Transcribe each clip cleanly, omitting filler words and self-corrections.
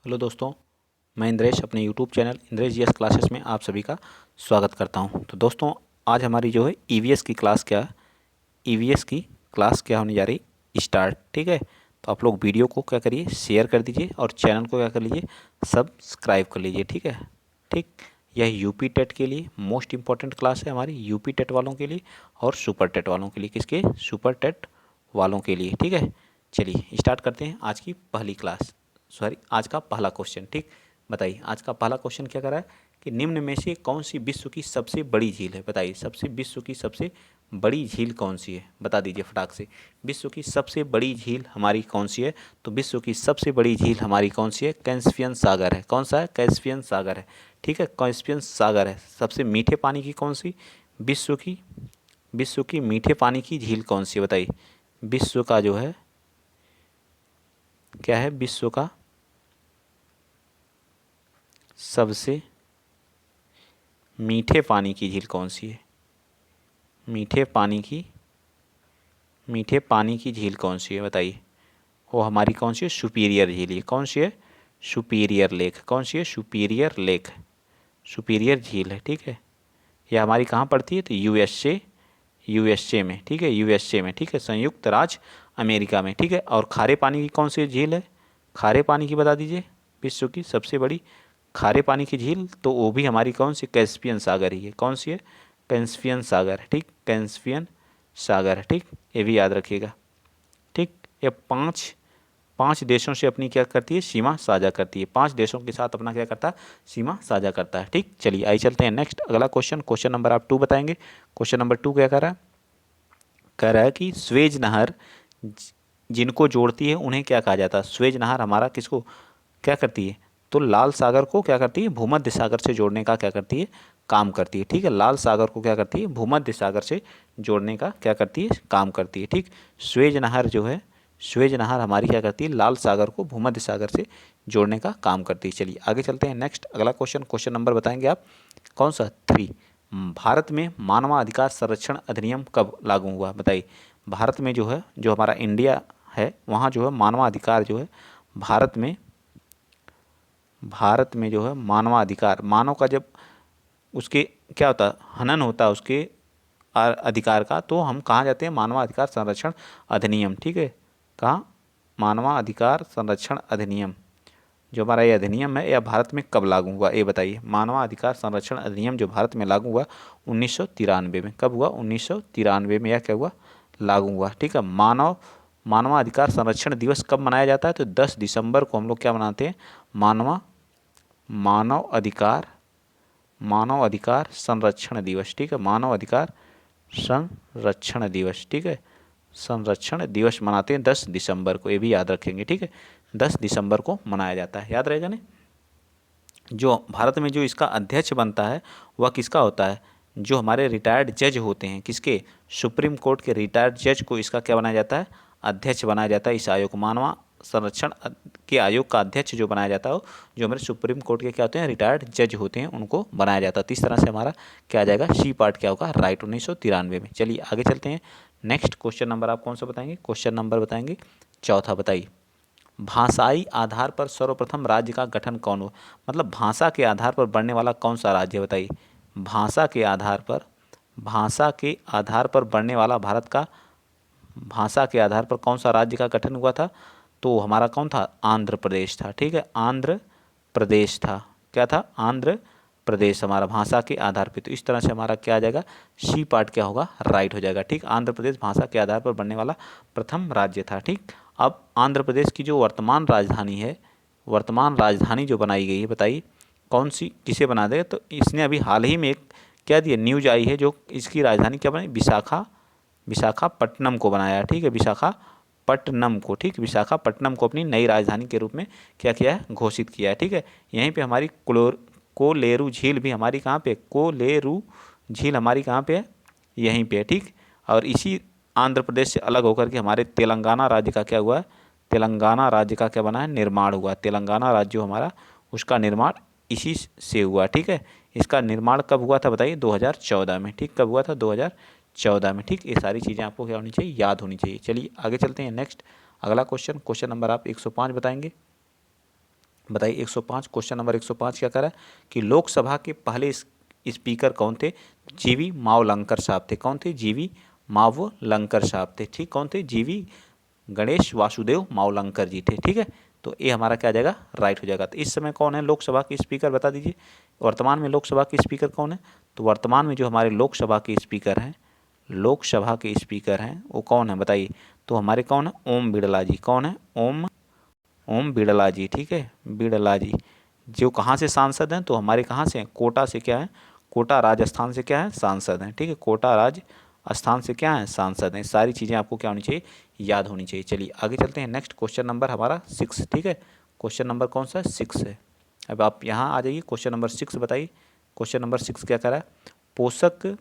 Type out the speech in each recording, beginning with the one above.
Hello दोस्तों, मैं इंद्रेश अपने YouTube channel Indresh GS classes में आप सभी का स्वागत करता हूं। तो दोस्तों, आज हमारी जो है ईवीएस की क्लास ईवीएस की क्लास क्या होने जा रही स्टार्ट। ठीक है, तो आप लोग वीडियो को क्या करिए, शेयर कर दीजिए और चैनल को क्या कर लीजिए, सब्सक्राइब कर लीजिए। ठीक है, ठीक। यह यूपी टेट के लिए मोस्ट इंपॉर्टेंट क्लास है हमारी, यूपी टेट वालों के लिए और सुपर टेट वालों के लिए। किसके? सुपर टेट वालों के लिए। ठीक है, चलिए स्टार्ट करते हैं आज की पहली क्लास। आज का पहला क्वेश्चन। ठीक, बताइए आज का पहला क्वेश्चन क्या कर रहा है कि निम्न में से कौन सी विश्व की सबसे बड़ी झील है? बताइए विश्व की सबसे बड़ी झील कौन सी है? बता दीजिए फटाक से। विश्व की सबसे बड़ी झील हमारी कौन सी है? तो विश्व की सबसे बड़ी झील हमारी कौन सी है? कैस्पियन सागर है। कौन सा है? कैस्पियन सागर है। ठीक है, कैस्पियन सागर है। सबसे मीठे पानी की कौन सी विश्व की मीठे पानी की झील कौन सी है? बताइए विश्व का जो है क्या है, विश्व का सबसे मीठे पानी की झील कौन सी है? मीठे पानी की झील कौन सी है? बताइए। वो हमारी कौन सी है? सुपीरियर झील है। कौन सी है? Superior lake. कौन सी है? सुपीरियर लेक, सुपीरियर झील है। ठीक है, यह हमारी कहाँ पड़ती है? तो यूएसए में। ठीक है, यूएसए में। ठीक है, संयुक्त राज्य अमेरिका में। ठीक है, और खारे पानी की कौन सी झील है? खारे पानी की बता दीजिए। विश्व की सबसे बड़ी खारे पानी की झील, तो वो भी हमारी कौन सी? कैस्पियन सागर ही है। कौन सी है? कैस्पियन सागर। ठीक, कैस्पियन सागर। ठीक, ये भी याद रखिएगा। ठीक, ये पांच पांच देशों से अपनी क्या करती है? सीमा साझा करती है। पांच देशों के साथ अपना क्या करता है? सीमा साझा करता है। ठीक, चलिए आइए चलते हैं नेक्स्ट अगला क्वेश्चन। क्वेश्चन नंबर आप 2 बताएंगे। क्वेश्चन नंबर 2 क्या कर रहा है? कह रहा है कि स्वेज नहर जिनको जोड़ती है उन्हें क्या कहा जाता है? स्वेज नहर हमारा किसको क्या करती है? तो लाल सागर को क्या करती है? भूमध्य सागर से जोड़ने का क्या करती है? काम करती है। ठीक है, लाल सागर को क्या करती है? भूमध्य सागर से जोड़ने का क्या करती है? काम करती है। ठीक, स्वेज नहर जो है, स्वेज नहर हमारी क्या करती है? लाल सागर को भूमध्य सागर से जोड़ने का काम करती है। चलिए आगे चलते हैं नेक्स्ट अगला क्वेश्चन। क्वेश्चन नंबर बताएंगे आप कौन सा? 3। भारत में मानवाधिकार संरक्षण अधिनियम कब लागू हुआ? बताइए। भारत में जो है, जो हमारा इंडिया है, वहाँ जो है मानवाधिकार जो है भारत में जो है मानवाधिकार, मानव का जब उसके क्या होता है? हनन होता है उसके अधिकार का, तो हम कहाँ जाते हैं? मानवाधिकार संरक्षण अधिनियम। ठीक है, कहाँ? मानवाधिकार संरक्षण अधिनियम जो हमारा ये अधिनियम है, यह भारत में कब लागू हुआ? ये बताइए। मानवाधिकार संरक्षण अधिनियम जो भारत में लागू हुआ 1993 में। कब हुआ? 1993 में। यह क्या हुआ? लागू हुआ। ठीक है, मानवाधिकार संरक्षण दिवस कब मनाया जाता है? तो 10 दिसंबर को हम लोग क्या मनाते हैं? मानवा मानव अधिकार मानव अधिकार संरक्षण दिवस। ठीक है, मानव अधिकार संरक्षण दिवस। ठीक है, संरक्षण दिवस मनाते हैं 10 दिसंबर को। ये भी याद रखेंगे। ठीक है, 10 दिसंबर को मनाया जाता है। याद रहेगा ना? जो भारत में जो इसका अध्यक्ष बनता है वह किसका होता है? जो हमारे रिटायर्ड जज होते हैं। किसके? सुप्रीम कोर्ट के रिटायर्ड जज को इसका क्या बनाया जाता है? अध्यक्ष बनाया जाता है। इस आयोग को मानवा संरक्षण के आयोग का अध्यक्ष जो बनाया जाता है, जो हमारे सुप्रीम कोर्ट के क्या होते हैं? रिटायर्ड जज होते हैं, उनको बनाया जाता है। तो इस तरह से हमारा क्या आ जाएगा? सी पार्ट क्या होगा? राइट, 1993 में। चलिए आगे चलते हैं नेक्स्ट क्वेश्चन नंबर आप कौन सा बताएंगे? क्वेश्चन नंबर बताएंगे चौथा। बताइए भाषाई आधार पर सर्वप्रथम राज्य का गठन कौन हुआ? मतलब भाषा के आधार पर बढ़ने वाला कौन सा राज्य है? बताइए। भाषा के आधार पर बढ़ने वाला भारत का भाषा के आधार पर कौन सा राज्य का गठन हुआ था? तो हमारा कौन था? आंध्र प्रदेश था। ठीक है, आंध्र प्रदेश था। क्या था? आंध्र प्रदेश हमारा भाषा के आधार पर। तो इस तरह से हमारा क्या आ जाएगा? सी पार्ट क्या होगा? राइट हो जाएगा। ठीक, आंध्र प्रदेश भाषा के आधार पर बनने वाला प्रथम राज्य था। ठीक, अब आंध्र प्रदेश की जो वर्तमान राजधानी है, वर्तमान राजधानी जो बनाई गई है, बताइए कौन सी, किसे बना देगा? तो इसने अभी हाल ही में एक क्या दिया, न्यूज आई है, जो इसकी राजधानी क्या बनी? विशाखापट्टनम को बनाया। ठीक है, विशाखापट्टनम को। ठीक, विशाखापट्टनम को अपनी नई राजधानी के रूप में क्या किया है? घोषित किया है। ठीक है, यहीं पे हमारी कोलेरू झील भी हमारी कहाँ पे? कोलेरू झील हमारी कहाँ पे है? यहीं पे है। ठीक, और इसी आंध्र प्रदेश से अलग होकर के हमारे तेलंगाना राज्य का क्या हुआ है? तेलंगाना राज्य का क्या बना है? निर्माण हुआ। तेलंगाना राज्य जो हमारा, उसका निर्माण इसी से हुआ। ठीक है, इसका निर्माण कब हुआ था? बताइए 2014 में। ठीक, कब हुआ था? 2014 में। ठीक, ये सारी चीज़ें आपको क्या होनी चाहिए? याद होनी चाहिए। चलिए आगे चलते हैं नेक्स्ट अगला क्वेश्चन। क्वेश्चन नंबर आप 105 बताएंगे। बताइए 105, क्वेश्चन नंबर 105 क्या करा कि लोकसभा के पहले स्पीकर कौन थे? जीवी मावलंकर साहब थे। कौन थे? जीवी मावलंकर साहब थे। ठीक, कौन थे? जीवी गणेश वासुदेव मावलंकर जी थे। ठीक है, तो ये हमारा क्या आ जाएगा? राइट हो जाएगा। तो इस समय कौन है लोकसभा के स्पीकर, बता दीजिए। वर्तमान में लोकसभा के स्पीकर कौन है? तो वर्तमान में जो हमारे लोकसभा के स्पीकर हैं, लोकसभा के स्पीकर हैं वो कौन है बताइए? तो हमारे कौन है? ओम बिड़ला जी। कौन है? ओम बिड़ला जी। ठीक है, बिड़ला जी जो कहाँ से सांसद हैं? तो हमारे कहाँ से हैं? कोटा से क्या है? कोटा राजस्थान से क्या है? सांसद हैं। ठीक है, कोटा राजस्थान से क्या है? सांसद हैं। सारी चीज़ें आपको क्या होनी चाहिए? याद होनी चाहिए। चलिए आगे चलते हैं। नेक्स्ट क्वेश्चन नंबर हमारा 6। ठीक है, क्वेश्चन नंबर कौन सा? 6 है। अब आप यहाँ आ जाइए, क्वेश्चन नंबर 6 बताइए। क्वेश्चन नंबर 6 क्या कर रहा है? पोषक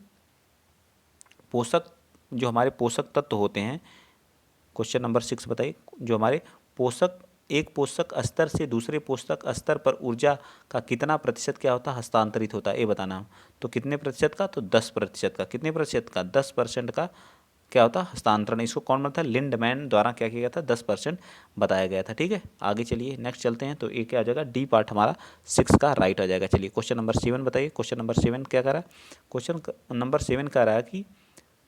पोषक जो हमारे पोषक तत्व होते हैं, क्वेश्चन नंबर 6 बताइए। जो हमारे पोषक, एक पोषक स्तर से दूसरे पोषक स्तर पर ऊर्जा का कितना प्रतिशत क्या होता है? हस्तांतरित होता है, ये बताना हम। तो कितने प्रतिशत का? तो 10% का। कितने प्रतिशत का? 10% का क्या होता है? हस्तांतरण। इसको कौन बताया? लिंडमैन द्वारा क्या किया गया था? 10% बताया गया था। ठीक है, आगे चलिए नेक्स्ट चलते हैं। तो ये क्या आ जाएगा? डी पार्ट हमारा 6 का राइट आ जाएगा। चलिए क्वेश्चन नंबर 7 बताइए। क्वेश्चन नंबर 7 क्या कर रहा है? क्वेश्चन नंबर 7 कह रहा है कि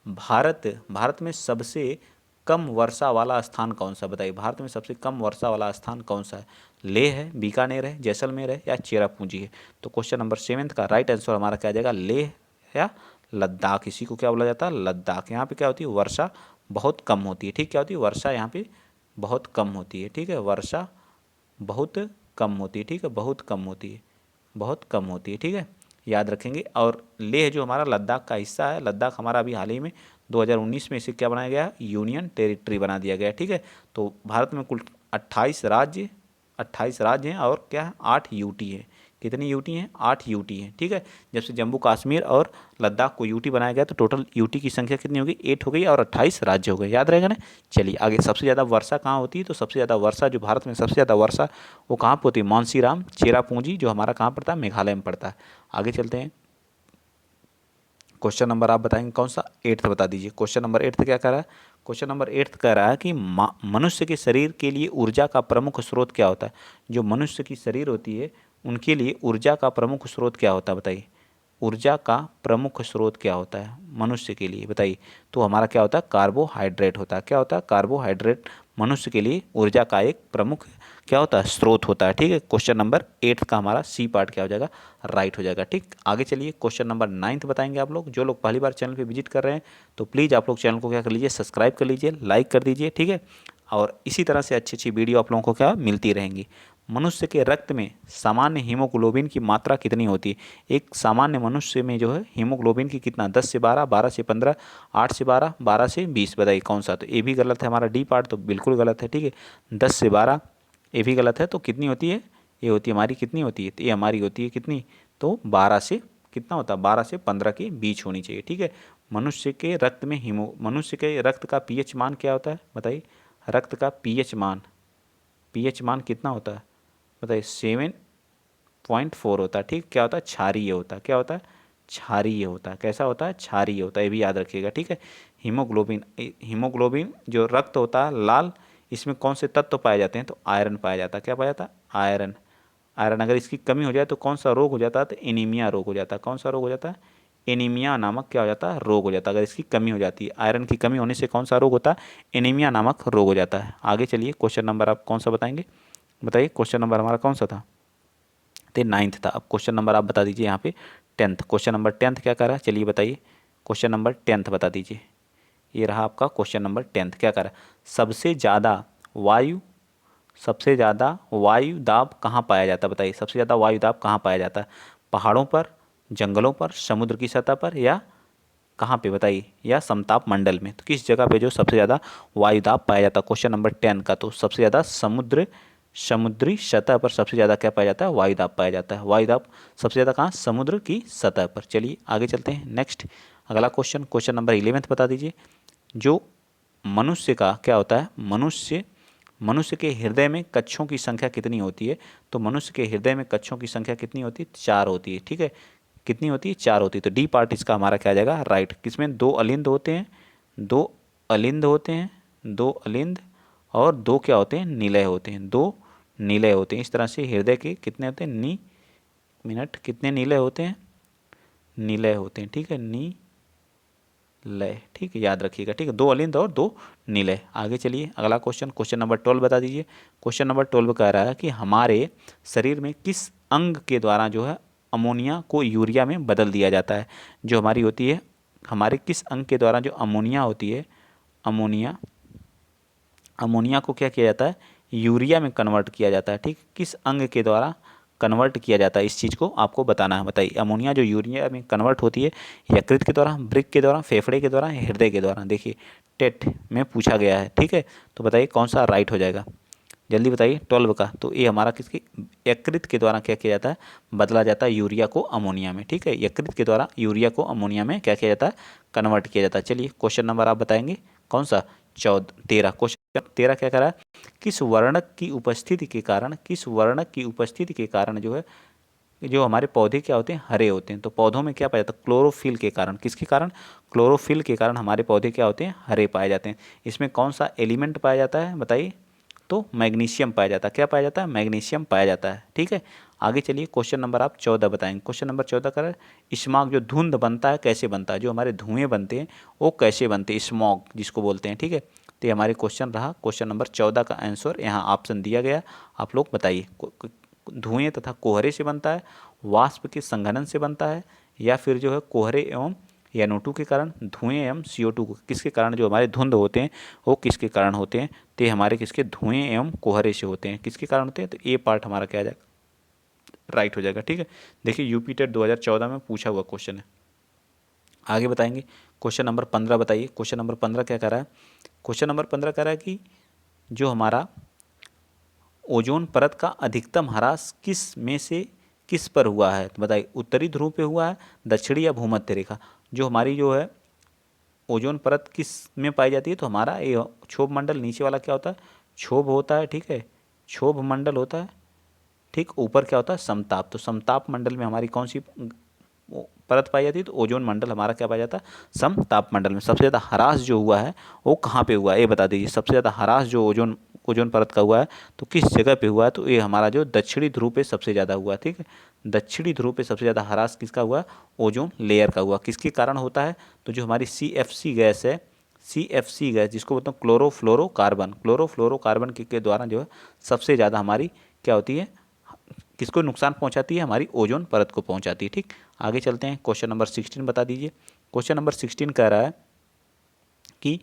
भारत में सबसे कम वर्षा वाला स्थान कौन सा? बताइए, भारत में सबसे कम वर्षा वाला स्थान कौन सा है? लेह है, बीकानेर है, जैसलमेर है या चेरापूंजी है? तो क्वेश्चन नंबर 7 का राइट आंसर हमारा क्या आ जाएगा? लेह या लद्दाख। इसी को क्या बोला जाता है? लद्दाख। यहाँ पे क्या होती है? वर्षा बहुत कम होती है। ठीक, क्या होती है? वर्षा यहाँ पे बहुत कम होती है। ठीक है, वर्षा बहुत कम होती है। ठीक है, बहुत कम होती है, बहुत कम होती है। ठीक है, याद रखेंगे। और लेह जो हमारा लद्दाख का हिस्सा है, लद्दाख हमारा अभी हाल ही में 2019 में इसे क्या बनाया गया? यूनियन टेरिटरी बना दिया गया। ठीक है, तो भारत में कुल 28 राज्य हैं और क्या है? 8 यूटी है। कितनी यूटी हैं? 8 यूटी हैं। ठीक है, जब से जम्मू कश्मीर और लद्दाख को यूटी बनाया गया तो टोटल यूटी की संख्या कितनी होगी? 8 हो गई और 28 राज्य हो गए। याद रहेगा ना? चलिए आगे। सबसे ज़्यादा वर्षा कहाँ होती है? तो सबसे ज़्यादा वर्षा जो भारत में सबसे ज़्यादा वर्षा वो कहाँ पर होती है? मानसीराम चेरापूंजी जो हमारा कहाँ पड़ता है? मेघालय में पड़ता है। आगे चलते हैं। क्वेश्चन नंबर आप बताएंगे कौन सा? 8 बता दीजिए। क्वेश्चन नंबर 8 क्या कह रहा है? क्वेश्चन नंबर 8 कह रहा है कि मनुष्य के शरीर के लिए ऊर्जा का प्रमुख स्रोत क्या होता है? जो मनुष्य की शरीर होती है उनके लिए ऊर्जा का प्रमुख स्रोत क्या होता है? बताइए, ऊर्जा का प्रमुख स्रोत क्या होता है मनुष्य के लिए? बताइए। तो हमारा क्या होता है? कार्बोहाइड्रेट होता है। क्या होता है? कार्बोहाइड्रेट मनुष्य के लिए ऊर्जा का एक प्रमुख क्या होता है? स्रोत होता है। ठीक है, क्वेश्चन नंबर 8 का हमारा सी पार्ट क्या हो जाएगा? राइट हो जाएगा। ठीक, आगे चलिए। क्वेश्चन नंबर 9 बताएंगे आप लोग। जो लोग पहली बार चैनल पे विजिट कर रहे हैं तो प्लीज़ आप लोग चैनल को क्या कर लीजिए? सब्सक्राइब कर लीजिए, लाइक कर दीजिए। ठीक है, और इसी तरह से अच्छी अच्छी वीडियो आप लोगों को क्या मिलती रहेंगी। मनुष्य के रक्त में सामान्य हीमोग्लोबिन की मात्रा कितनी होती है? एक सामान्य मनुष्य में जो है हीमोग्लोबिन की कितना? 10 से 12, 12 से 15, 8 से 12, 12 से 20। बताइए कौन सा? तो ये भी गलत है हमारा डी पार्ट, तो बिल्कुल गलत है। ठीक है, 10 से 12 ये भी गलत है। तो कितनी होती है? ये होती है हमारी कितनी होती है? तो ये हमारी होती है कितनी? तो 12 से कितना होता है? 12 से 15 के बीच होनी चाहिए। ठीक है, मनुष्य के रक्त में मनुष्य के रक्त का पीएच मान क्या होता है? बताइए, रक्त का पीएच मान कितना होता है? बताइए, 7.4 होता है। ठीक, क्या होता है? क्षारीय होता है। क्या होता है? क्षारीय होता है। कैसा होता है? क्षारीय होता है, ये भी याद रखिएगा। ठीक है, हीमोग्लोबिन जो रक्त होता है लाल, इसमें कौन से तत्व पाए जाते हैं? तो आयरन पाया जाता है। क्या पाया जाता है? आयरन। आयरन अगर इसकी कमी हो जाए तो कौन सा रोग हो जाता है? तो एनीमिया रोग हो जाता है। कौन सा रोग हो जाता है? एनीमिया नामक क्या हो जाता है? रोग हो जाता है। अगर इसकी कमी हो जाती है, आयरन की कमी होने से कौन सा रोग होता है? एनीमिया नामक रोग हो जाता है। आगे चलिए, क्वेश्चन नंबर आप कौन सा बताएंगे? बताइए, क्वेश्चन नंबर हमारा कौन सा था? तो 9 था। अब क्वेश्चन नंबर आप बता दीजिए यहाँ पे 10th। क्वेश्चन नंबर 10th क्या कर रहा है? चलिए बताइए, क्वेश्चन नंबर 10th बता दीजिए। ये रहा आपका क्वेश्चन नंबर 10th। क्या कर रहा है? सबसे ज़्यादा वायु दाब कहाँ पाया जाता है? बताइए, सबसे ज़्यादा वायु दाब कहाँ पाया जाता है? पहाड़ों पर, जंगलों पर, समुद्र की सतह पर, या कहाँ पे? बताइए, या समताप मंडल में। तो किस जगह पे जो सबसे ज़्यादा वायु दाब पाया जाता है? क्वेश्चन नंबर 10 का। तो सबसे ज़्यादा समुद्री सतह पर सबसे ज़्यादा क्या पाया जाता है? वायु दाब पाया जाता है। वायु दाब सबसे ज़्यादा कहाँ? समुद्र की सतह पर। चलिए आगे चलते हैं। नेक्स्ट अगला क्वेश्चन, क्वेश्चन नंबर 11 बता दीजिए। जो मनुष्य का क्या होता है? मनुष्य के हृदय में कक्षों की संख्या कितनी होती है? तो मनुष्य के हृदय में कक्षों की संख्या कितनी होती है? 4 होती है। ठीक है, कितनी होती है? 4 होती है। तो डी पार्ट इसका हमारा क्या आ जाएगा? राइट। किसमें 2 अलिंद होते हैं? 2 अलिंद होते हैं, 2 अलिंद और 2 क्या होते हैं? निलय होते हैं। 2 नीले होते हैं। इस तरह से हृदय के कितने होते हैं, मिनट कितने नीले होते हैं, नीले होते हैं, ठीक है, लय, ठीक है, याद रखिएगा, ठीक है, 2 अलिंद और 2 नीलय। आगे चलिए अगला क्वेश्चन, क्वेश्चन नंबर 12 बता दीजिए। क्वेश्चन नंबर 12 कह रहा है कि हमारे शरीर में किस अंग के द्वारा जो है अमोनिया को यूरिया में बदल दिया जाता है। जो हमारी होती है, हमारे किस अंग के द्वारा जो अमोनिया होती है, अमोनिया को क्या किया जाता है, यूरिया में कन्वर्ट किया जाता है, ठीक, किस अंग के द्वारा कन्वर्ट किया जाता है, इस चीज़ को आपको बताना है। बताइए, अमोनिया जो यूरिया में कन्वर्ट होती है, यकृत के द्वारा, वृक्क के द्वारा, फेफड़े के द्वारा, हृदय के द्वारा। देखिए टेट में पूछा गया है, ठीक है, तो बताइए कौन सा राइट हो जाएगा, जल्दी बताइए। 12 का तो ये हमारा किसकी, यकृत के द्वारा क्या किया जाता है, बदला जाता है यूरिया को अमोनिया में, ठीक है, यकृत के द्वारा यूरिया को अमोनिया में क्या किया जाता है, कन्वर्ट किया जाता है। चलिए क्वेश्चन नंबर आप बताएंगे कौन सा, 13। क्वेश्चन 13 क्या करा है, किस वर्णक की उपस्थिति के कारण, किस वर्णक की उपस्थिति के कारण जो है, जो हमारे पौधे क्या होते हैं, हरे होते हैं। तो पौधों में क्या पाया जाता है, क्लोरोफिल के कारण, किसके कारण, क्लोरोफिल के कारण हमारे पौधे क्या होते हैं, हरे पाए जाते हैं। इसमें कौन सा एलिमेंट पाया जाता है बताइए, तो मैग्नीशियम पाया जाता है। क्या पाया जाता है, मैग्नीशियम पाया जाता है, ठीक है। आगे चलिए क्वेश्चन नंबर आप 14 बताएंगे। क्वेश्चन नंबर 14 कर, स्मॉग जो धुंध बनता है कैसे बनता है, जो हमारे धुएं बनते हैं वो कैसे बनते हैं, स्मॉग जिसको बोलते हैं, ठीक है। तो ये हमारे क्वेश्चन रहा, क्वेश्चन नंबर 14 का आंसर यहाँ ऑप्शन दिया गया, आप लोग बताइए। धुएं तथा कोहरे से बनता है, वाष्प के संघनन से बनता है, या फिर जो है कोहरे एवं NO2 के कारण, धुएं एवं CO2 किसके कारण, जो हमारे धुंध होते हैं वो किसके कारण होते हैं, तो ये हमारे किसके, धुएं एवं कोहरे से होते हैं, किसके कारण होते हैं, तो ये पार्ट हमारा क्या आ जाएगा, राइट हो जाएगा, ठीक है। देखिए यूपी टेट 2014 में पूछा हुआ क्वेश्चन है। आगे बताएंगे क्वेश्चन नंबर 15 बताइए। क्वेश्चन नंबर 15 क्या कह रहा है, क्वेश्चन नंबर 15 कह रहा है कि जो हमारा ओजोन परत का अधिकतम ह्रास किस में से किस पर हुआ है, तो बताइए उत्तरी ध्रुव पे हुआ है, दक्षिणी या भूमध्य रेखा। जो हमारी जो है ओजोन परत किस में पाई जाती है, तो हमारा ये क्षोभ मंडल नीचे वाला क्या होता है, क्षोभ होता है, ठीक है, क्षोभ मंडल होता है, ठीक, ऊपर क्या होता है, समताप। तो समताप मंडल में हमारी कौन सी परत पाई जाती है, तो ओजोन मंडल हमारा क्या पाया जाता है, समताप मंडल में। सबसे ज़्यादा ह्रास जो हुआ है वो कहाँ पे हुआ है, ये बता दीजिए। सबसे ज़्यादा ह्रास जो ओजोन ओजोन परत का हुआ है तो किस जगह पे हुआ है, तो ये हमारा जो दक्षिणी ध्रुव पे सबसे ज़्यादा हुआ, ठीक है। दक्षिणी ध्रुव पे सबसे ज़्यादा ह्रास किसका हुआ, ओजोन लेयर का हुआ। किसके कारण होता है, तो जो हमारी CFC गैस है, CFC गैस जिसको बोलते हैं क्लोरोफ्लोरोकार्बन, क्लोरोफ्लोरोकार्बन के द्वारा जो है सबसे ज़्यादा हमारी क्या होती है, किसको नुकसान पहुंचाती है, हमारी ओजोन परत को पहुंचाती है, ठीक। आगे चलते हैं, क्वेश्चन नंबर 16 बता दीजिए। क्वेश्चन नंबर 16 कह रहा है कि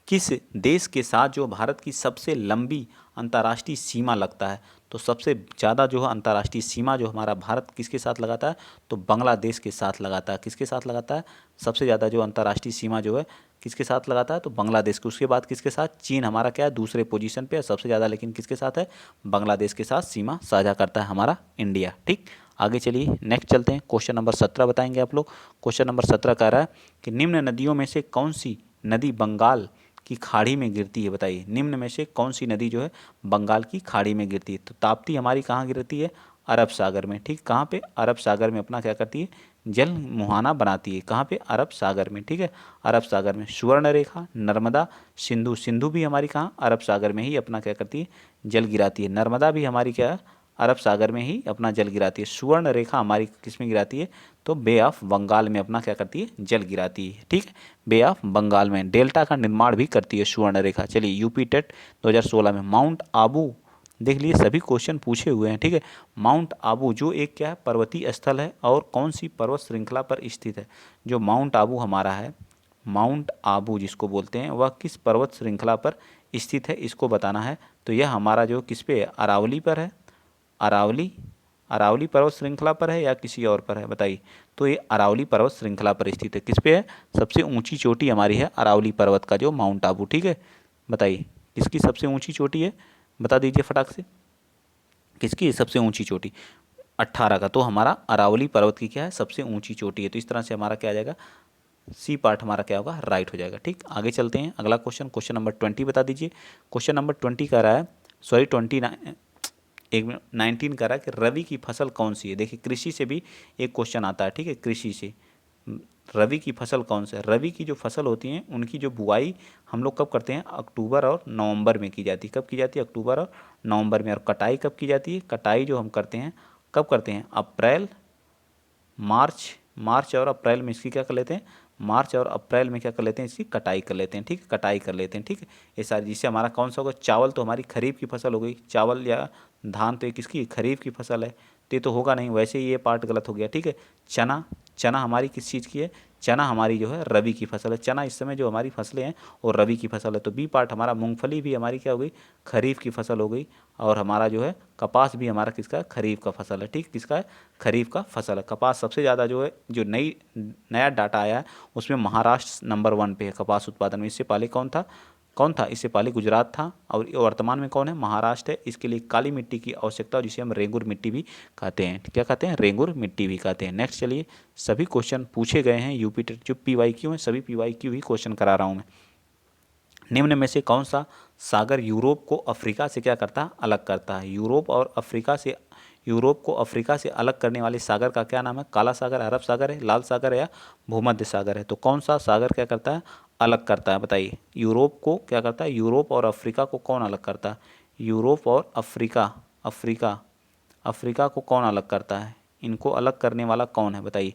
किस देश के साथ जो भारत की सबसे लंबी अंतर्राष्ट्रीय सीमा लगता है, तो सबसे ज़्यादा जो है अंतर्राष्ट्रीय सीमा जो हमारा भारत किसके साथ लगाता है, तो बांग्लादेश के साथ लगाता है। किसके साथ लगाता है, सबसे ज़्यादा जो अंतर्राष्ट्रीय सीमा जो है किसके साथ लगाता है, तो बांग्लादेश के। उसके बाद किसके साथ, चीन हमारा क्या है, दूसरे पोजीशन पे है सबसे ज़्यादा, लेकिन किसके साथ है, बांग्लादेश के साथ सीमा साझा करता है हमारा इंडिया, ठीक। आगे चलिए नेक्स्ट चलते हैं, क्वेश्चन नंबर 17 बताएंगे आप लोग। क्वेश्चन नंबर 17 कह रहा है कि निम्न नदियों में से कौन सी नदी बंगाल की खाड़ी में गिरती है, बताइए निम्न में से कौन सी नदी जो है बंगाल की खाड़ी में गिरती है। तो ताप्ती हमारी कहाँ गिरती है, अरब सागर में, ठीक, कहाँ पे, अरब सागर में अपना क्या करती है, जल मुहाना बनाती है। कहाँ पे, अरब सागर में, ठीक है, अरब सागर में। सुवर्ण रेखा, नर्मदा, सिंधु, सिंधु भी हमारी कहाँ, अरब सागर में ही अपना क्या करती है, जल गिराती है। नर्मदा भी हमारी क्या है, अरब सागर में ही अपना जल गिराती है। सुवर्ण रेखा हमारी किस में गिराती है, तो बे ऑफ बंगाल में अपना क्या करती है, जल गिराती है, ठीक है, बे ऑफ बंगाल में। डेल्टा का निर्माण भी करती है सुवर्ण रेखा। चलिए यूपी टेट 2016 में माउंट आबू, देख लिए सभी क्वेश्चन पूछे हुए हैं, ठीक है। माउंट आबू जो एक क्या है, पर्वतीय स्थल है और कौन सी पर्वत श्रृंखला पर स्थित है। जो माउंट आबू हमारा है, माउंट आबू जिसको बोलते हैं, वह किस पर्वत श्रृंखला पर स्थित है, इसको बताना है। तो यह हमारा जो किस पे है, अरावली पर है, अरावली, अरावली पर्वत श्रृंखला पर है या किसी और पर है, बताइए। तो ये अरावली पर्वत श्रृंखला पर स्थित है। किस पे है, सबसे ऊंची चोटी हमारी है अरावली पर्वत का जो माउंट आबू, ठीक है। बताइए किसकी सबसे ऊंची चोटी है, बता दीजिए फटाक से, किसकी सबसे ऊंची चोटी, 18 का। तो हमारा अरावली पर्वत की क्या है, सबसे ऊंची चोटी है। तो इस तरह से हमारा क्या आ जाएगा, सी पार्ट हमारा क्या होगा, राइट हो जाएगा, ठीक। आगे चलते हैं, अगला क्वेश्चन, क्वेश्चन नंबर 20 बता दीजिए। क्वेश्चन नंबर 20 कह रहा है, सॉरी 19 कह रहा है कि रबी की फसल कौन सी है। देखिए कृषि से भी एक क्वेश्चन आता है, ठीक है, कृषि से रबी की फसल कौन सा है? रबी की जो फसल होती हैं उनकी जो बुआई हम लोग कब करते हैं? अक्टूबर और नवंबर में की जाती है। कब की जाती है? अक्टूबर और नवंबर में। और कटाई कब की जाती है? कटाई जो हम करते हैं कब करते हैं? अप्रैल, मार्च और अप्रैल में इसकी क्या कर लेते हैं? मार्च और अप्रैल में क्या कर लेते हैं? इसकी कटाई कर लेते हैं। ठीक है, कटाई कर लेते हैं। ठीक है, ये सारी, जिससे हमारा कौन सा होगा? चावल तो हमारी खरीफ की फसल हो गई, चावल या धान तो ये किसकी? खरीफ की फसल है, तो ये तो होगा नहीं, वैसे ही ये पार्ट गलत हो गया। ठीक है, चना, चना हमारी किस चीज़ की है? चना हमारी जो है रबी की फसल है। चना इस समय जो हमारी फसलें हैं वो रबी की फसल है। तो बी पार्ट हमारा, मूंगफली भी हमारी क्या हो गई? खरीफ की फसल हो गई। और हमारा जो है कपास भी हमारा किसका? खरीफ का फसल है। ठीक, किसका है? खरीफ का फसल है। कपास सबसे ज़्यादा जो है, जो नया डाटा आया है उसमें महाराष्ट्र नंबर 1 पे है कपास उत्पादन में। इससे पहले कौन था? इससे पहले गुजरात था, और वर्तमान में कौन है? महाराष्ट्र है। इसके लिए काली मिट्टी की आवश्यकता, जिसे हम रेंगुर मिट्टी भी कहते हैं। क्या कहते हैं? रेंगुर मिट्टी भी कहते हैं। नेक्स्ट चलिए, सभी क्वेश्चन पूछे गए हैं यूपी टेट, जो PYQ हैं सभी PYQ ही क्वेश्चन करा रहा हूँ मैं। निम्न में से कौन सा सागर यूरोप को अफ्रीका से क्या करता है? अलग करता है। यूरोप को अफ्रीका से अलग करने वाले सागर का क्या नाम है? काला सागर, अरब सागर है, लाल सागर है, या भूमध्य सागर है? तो कौन सा सागर क्या करता है? अलग करता है, बताइए। यूरोप को क्या करता है? यूरोप और अफ्रीका को कौन अलग करता है? यूरोप और अफ्रीका को कौन अलग करता है? इनको अलग करने वाला कौन है, बताइए।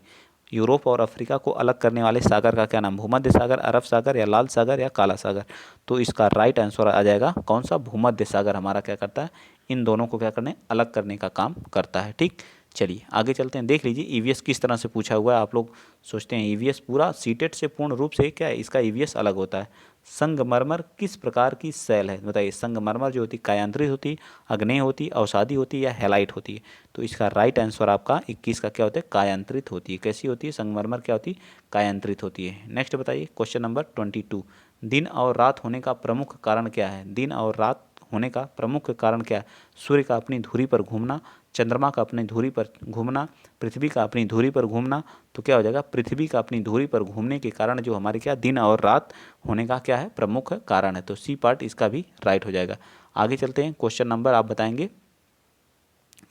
यूरोप और अफ्रीका को अलग करने वाले सागर का क्या नाम? भूमध्य सागर, अरब सागर, या लाल सागर, या काला सागर? तो इसका राइट आंसर आ जाएगा कौन सा? भूमध्य सागर हमारा क्या करता है? इन दोनों को क्या करने? अलग करने का काम करता है। ठीक, चलिए आगे चलते हैं। देख लीजिए ईवीएस किस तरह से पूछा हुआ है। आप लोग सोचते हैं ईवीएस पूरा सीटेट से पूर्ण रूप से क्या है? इसका ईवीएस अलग होता है। संगमरमर किस प्रकार की शैल है? बताइए। संगमरमर जो होती है कायांत्रित होती है, अग्नेय होती है, अवसादी होती है, या हैलाइट होती है? तो इसका राइट आंसर आपका 21 का क्या होता है? कायांत्रित होती है। कैसी होती है? संगमरमर क्या होती है? कायांत्रित होती है। नेक्स्ट बताइए, क्वेश्चन नंबर 22। दिन और रात होने का प्रमुख कारण क्या है? दिन और रात होने का प्रमुख कारण क्या है? सूर्य का अपनी धुरी पर घूमना, चंद्रमा का अपनी धुरी पर घूमना, पृथ्वी का अपनी धुरी पर घूमना। तो क्या हो जाएगा? पृथ्वी का अपनी धुरी पर घूमने के कारण जो हमारे क्या दिन और रात होने का क्या है? प्रमुख कारण है। तो सी पार्ट इसका भी राइट हो जाएगा। आगे चलते हैं, क्वेश्चन नंबर आप बताएंगे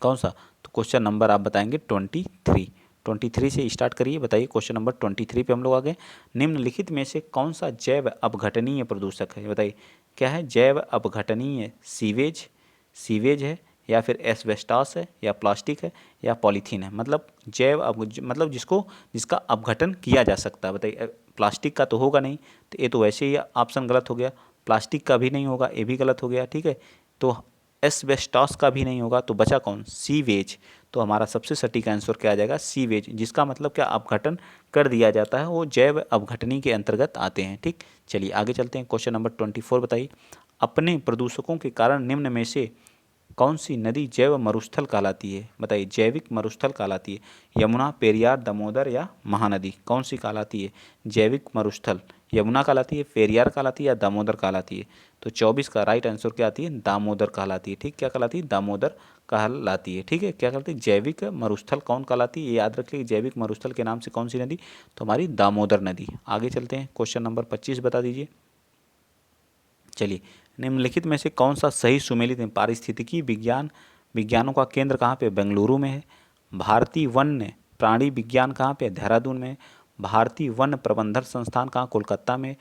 कौन सा? तो क्वेश्चन नंबर आप बताएंगे 23 से स्टार्ट करिए। बताइए क्वेश्चन नंबर 23 पे हम लोग आ गए। निम्नलिखित में से कौन सा जैव अपघटनीय प्रदूषक है? बताइए क्या है? जैव अपघटनीय सीवेज है, या फिर एस्बेस्टॉस है, या प्लास्टिक है, या पॉलीथीन है? मतलब मतलब जिसका अपघटन किया जा सकता है। बताइए, प्लास्टिक का तो होगा नहीं, तो ये तो वैसे ही ऑप्शन गलत हो गया। प्लास्टिक का भी नहीं होगा, ये भी गलत हो गया। ठीक है, तो एस्बेस्टॉस का भी नहीं होगा, तो बचा कौन? सीवेज। तो हमारा सबसे सटीक आंसर क्या आ जाएगा? सीवेज, जिसका मतलब क्या? अपघटन कर दिया जाता है, वो जैव अपघटनी के अंतर्गत आते हैं। ठीक, चलिए आगे चलते हैं। क्वेश्चन नंबर 24 बताइए। अपने प्रदूषकों के कारण निम्न में से कौन सी नदी जैव मरुस्थल कहलाती है? बताइए, जैविक मरुस्थल कहलाती है। यमुना, पेरियार, दामोदर, या महानदी? कौन सी कहलाती है जैविक मरुस्थल? यमुना कहलाती है, पेरियार कहलाती है, या दामोदर कहलाती है? तो 24 का राइट आंसर क्या आती है? दामोदर कहलाती है। ठीक, क्या कहलाती है? दामोदर कहलाती है। ठीक है, क्या कहलाती है? जैविक मरुस्थल कौन कहलाती है? ये याद रखिए, जैविक मरुस्थल के नाम से कौन सी नदी? तो हमारी दामोदर नदी। आगे चलते हैं, क्वेश्चन नंबर 25 बता दीजिए। चलिए, निम्नलिखित में से कौन सा सही सुमेलित है? पारिस्थितिकी विज्ञानों का केंद्र कहाँ पे? बेंगलुरु में है। भारतीय वन्य प्राणी विज्ञान कहाँ पे? देहरादून में। भारतीय वन प्रबंधन संस्थान कहाँ? कोलकाता में।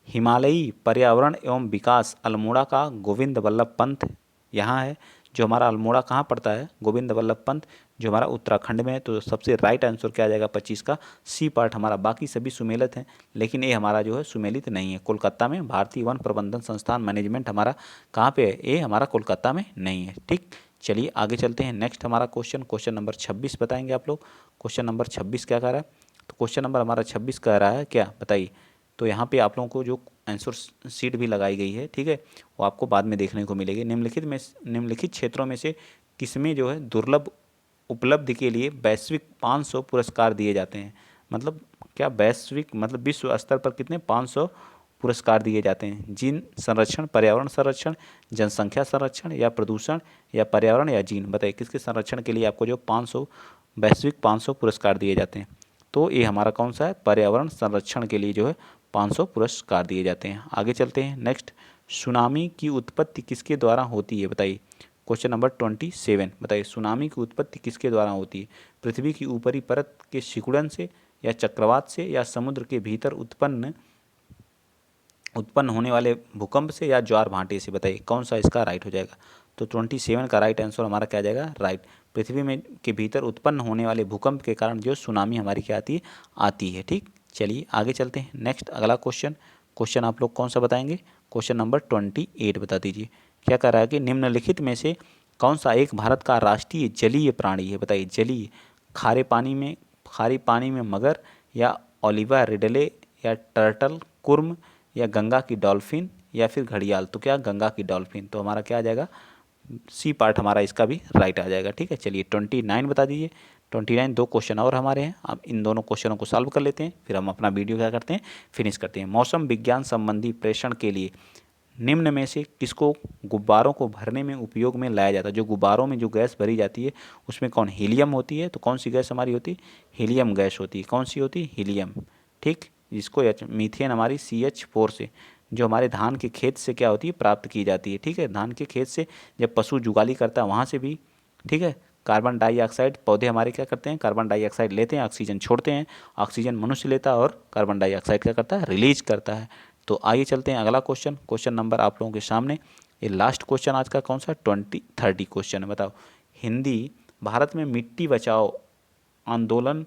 हिमालयी पर्यावरण एवं विकास अल्मोड़ा का गोविंद वल्लभ पंत यहाँ है। जो हमारा अल्मोड़ा कहाँ पड़ता है? गोविंद वल्लभ पंत, जो हमारा उत्तराखंड में है। तो सबसे राइट आंसर क्या आ जाएगा? 25 का सी पार्ट हमारा। बाकी सभी सुमेलित हैं, लेकिन ये हमारा जो है सुमेलित नहीं है। कोलकाता में भारतीय वन प्रबंधन संस्थान मैनेजमेंट हमारा कहाँ पे है? ये हमारा कोलकाता में नहीं है। ठीक, चलिए आगे चलते हैं। नेक्स्ट हमारा क्वेश्चन नंबर 26 बताएंगे आप लोग। क्वेश्चन नंबर 26 क्या कह रहा है? तो क्वेश्चन नंबर हमारा 26 कह रहा है क्या? बताइए। तो यहाँ पे आप लोगों को जो आंसर शीट भी लगाई गई है, ठीक है, वो आपको बाद में देखने को मिलेगी। निम्नलिखित क्षेत्रों में से किसमें जो है दुर्लभ उपलब्धि के लिए वैश्विक 500 पुरस्कार दिए जाते हैं? मतलब क्या वैश्विक मतलब विश्व स्तर पर कितने? 500 पुरस्कार दिए जाते हैं। जिन संरक्षण, पर्यावरण संरक्षण, जनसंख्या संरक्षण, या प्रदूषण, या पर्यावरण, या जीन? बताइए किसके संरक्षण के लिए आपको जो 500 वैश्विक 500 पुरस्कार दिए जाते हैं? तो ये हमारा कौन सा है? पर्यावरण संरक्षण के लिए जो है 500 पुरस्कार दिए जाते हैं। आगे चलते हैं। नेक्स्ट, सुनामी की उत्पत्ति किसके द्वारा होती है? बताइए। क्वेश्चन नंबर 27 बताइए, सुनामी की उत्पत्ति किसके द्वारा होती है? पृथ्वी की ऊपरी परत के सिकुड़न से, या चक्रवात से या समुद्र के भीतर उत्पन्न होने वाले भूकंप से या ज्वार भाटे से। बताइए कौन सा इसका राइट हो जाएगा। तो 27 का राइट आंसर हमारा क्या आ जाएगा, राइट। पृथ्वी में के भीतर उत्पन्न होने वाले भूकंप के कारण जो सुनामी हमारी क्या आती है। ठीक, चलिए आगे चलते हैं। नेक्स्ट अगला क्वेश्चन आप लोग कौन सा बताएंगे। क्वेश्चन नंबर 28 बता दीजिए। क्या कह रहा है कि निम्नलिखित में से कौन सा एक भारत का राष्ट्रीय जलीय प्राणी है। बताइए जलीय, खारे पानी में मगर, या ओलिवा रिडले, या टर्टल, कुर्म, या गंगा की डॉल्फिन, या फिर घड़ियाल। तो क्या गंगा की डॉल्फिन। तो हमारा क्या आ जाएगा, सी पार्ट हमारा इसका भी राइट आ जाएगा। ठीक है, चलिए 29 बता दीजिए। 29 दो क्वेश्चन और हमारे हैं, अब इन दोनों क्वेश्चनों को सॉल्व कर लेते हैं, फिर हम अपना वीडियो क्या करते हैं, फिनिश करते हैं। मौसम विज्ञान संबंधी प्रेषण के लिए निम्न में से किसको गुब्बारों को भरने में उपयोग में लाया जाता है। जो गुब्बारों में जो गैस भरी जाती है उसमें कौन, हीलियम होती है। तो कौन सी गैस हमारी होती है, हीलियम गैस होती है। कौन सी होती है, हीलियम। ठीक, जिसको मीथेन हमारी CH4 से, जो हमारे धान के खेत से क्या होती है, प्राप्त की जाती है। ठीक है, धान के खेत से जब पशु जुगाली करता है वहाँ से भी। ठीक है, कार्बन डाइऑक्साइड, पौधे हमारे क्या करते हैं, कार्बन डाइऑक्साइड लेते हैं, ऑक्सीजन छोड़ते हैं, ऑक्सीजन मनुष्य लेता है और कार्बन डाइऑक्साइड क्या करता है, रिलीज करता है। तो आइए चलते हैं अगला क्वेश्चन नंबर आप लोगों के सामने। ये लास्ट क्वेश्चन आज का कौन सा, 30 क्वेश्चन है। बताओ, हिंदी भारत में मिट्टी बचाओ आंदोलन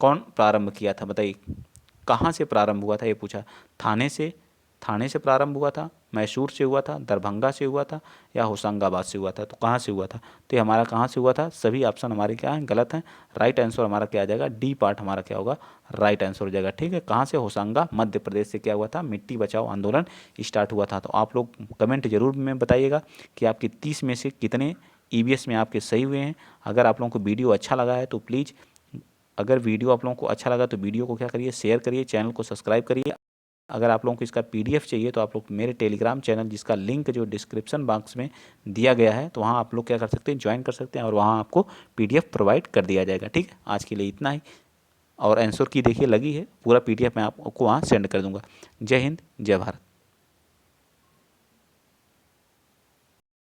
कौन प्रारंभ किया था। बताइए कहाँ से प्रारंभ हुआ था, ये पूछा। थाने से प्रारंभ हुआ था, मैसूर से हुआ था, दरभंगा से हुआ था, या होशंगाबाद से हुआ था। तो कहाँ से हुआ था, तो ये हमारा कहाँ से हुआ था। सभी ऑप्शन हमारे क्या हैं, गलत हैं। राइट आंसर हमारा क्या आ जाएगा, डी पार्ट हमारा क्या होगा, राइट आंसर हो जाएगा। ठीक है, कहाँ से, होशंगा मध्य प्रदेश से क्या हुआ था, मिट्टी बचाओ आंदोलन स्टार्ट हुआ था। तो आप लोग कमेंट जरूर में बताइएगा कि आपके 30 में से कितने EVS में आपके सही हुए हैं। अगर आप लोगों को वीडियो अच्छा लगा है तो प्लीज़, अगर वीडियो आप लोगों को अच्छा लगा तो वीडियो को क्या करिए, शेयर करिए, चैनल को सब्सक्राइब करिए। अगर आप लोगों को इसका PDF चाहिए तो आप लोग मेरे टेलीग्राम चैनल, जिसका लिंक जो डिस्क्रिप्शन बॉक्स में दिया गया है, तो वहाँ आप लोग क्या कर सकते हैं, ज्वाइन कर सकते हैं और वहाँ आपको PDF प्रोवाइड कर दिया जाएगा। ठीक है, आज के लिए इतना ही। और आंसर की देखिए लगी है, पूरा PDF मैं आपको वहाँ सेंड कर दूँगा। जय हिंद, जय भारत।